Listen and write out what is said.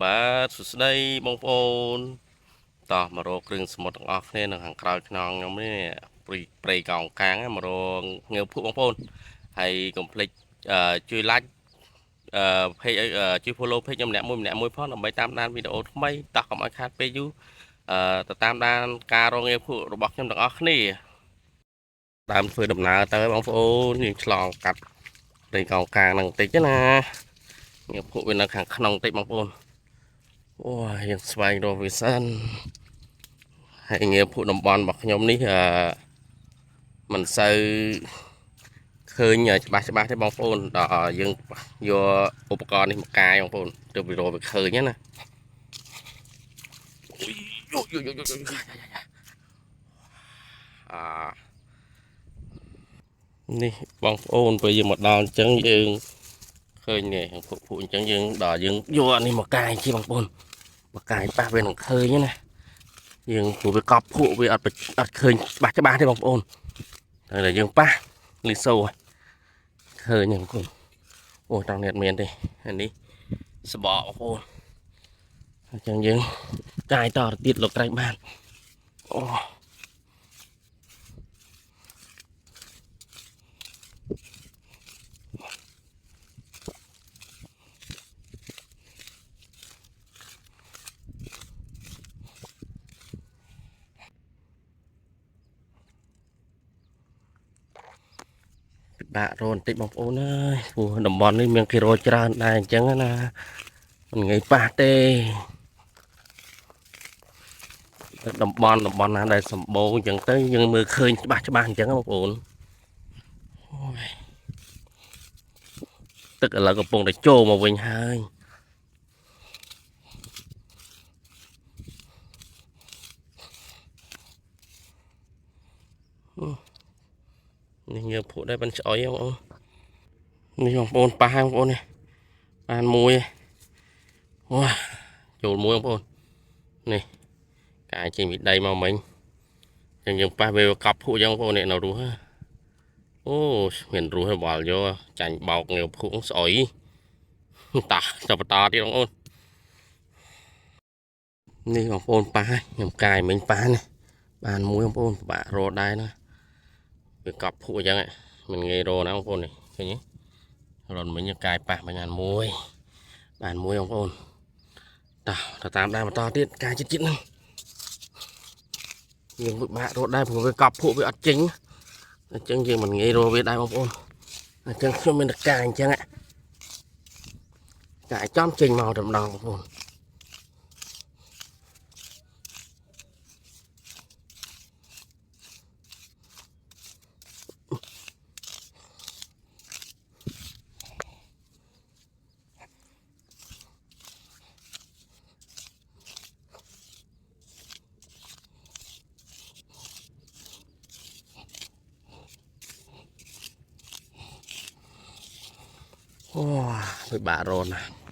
បាទសួស្តីបងប្អូនតោះមករកគ្រឿងសមុទ្រទាំងអស់គ្នានៅខាងក្រោយខ្នងខ្ញុំនេះព្រៃកោងកាងមករកងើបភក់បងប្អូនហើយកុំភ្លេចជួយ like page ជួយ follow page ខ្ញុំម្នាក់មួយផងដើម្បីតាមដានវីដេអូថ្មីតោះកុំឲ្យខាតពេលយូរទៅតាមដានការរកងើបភក់របស់ខ្ញុំទាំងអស់គ្នាដើមធ្វើដំណើរទៅបងប្អូនយើងឆ្លងកាត់ព្រៃកោងកាងហ្នឹងបន្តិចណាងើបភក់វានៅខាងក្នុងបន្តិចបងប្អូនអូយើងស្វែងរកវាសិនហើយងារភក់តំបន់របស់ខ្ញុំនេះមិនសូវឃើញច្បាស់ទេបងប្អូនដល់យើងយកឧបករណ៍នេះមកកាយបងប្អូនទើបវារកវាឃើញណានេះបងប្អូនពេលយើងមកដល់អញ្ចឹងយើងឃើញនេះភក់អញ្ចឹងយើងដល់យើងយកអានេះមកកាយជាបងប្អូនមកកាយប៉ះវានឹងឃើញណាយើងព្រោះវាកប់ភក់វាអត់ឃើញច្បាស់ទេបងប្អូនតែយើងប៉ះលីសូឃើញហ្នឹងបងប្អូនអូត្រង់នេះអត់មានទេអានេះសបកបងប្អូនអញ្ចឹងយើងកាយតទៅទៀតលោកត្រែងបានអូពិបាករកបន្តិចបងប្អូនអើយព្រោះតំបន់នេះមានគេរកច្រើនដែរអញ្ចឹងណាមិនងាយប៉ះទេតំបន់ណាដែលសម្បូរអញ្ចឹងទៅយើងមើលឃើញច្បាស់អញ្ចឹងបងប្អូនទឹកឥឡូវកំពុងតែចូលមកវិញហើយនេះញើភក់ដែរបានឆ្អុយបងប្អូននេះបងប្អូនប៉ះបងប្អូននេះបានមួយវ៉ាចូលមួយបងប្អូននេះកាយចេញពីដីមកមិញអញ្ចឹងយើងប៉ះវាកប់ភក់អញ្ចឹងបងប្អូននេះនៅរស់អូមានរស់ហើយបល់យកចាញ់បោកងើភក់ស្អុយតោះទៅបន្តទៀតបងប្អូននេះបងប្អូនប៉ះខ្ញុំកាយមិញប៉ះនេះបានមួយបងប្អូនពិបាករកដែរណាវាកប់ភក់អញ្ចឹងមិនងាយរកណាបងប្អូននេះឃើញទេរត់មិញកាយប៉ះបានមួយបងប្អូនតោះទៅតាមដែរបន្តទៀតកាយចិត្តហ្នឹងយើងពិបាករកដែរព្រោះវាកប់ភក់វាអត់ចេញអញ្ចឹងយើងមិនងាយរកវាដែរបងប្អូនអញ្ចឹងខ្ញុំមានតែកាយអញ្ចឹងកាយចំចេញមកតែម្ដងបងប្អូនអូពិបាករកណា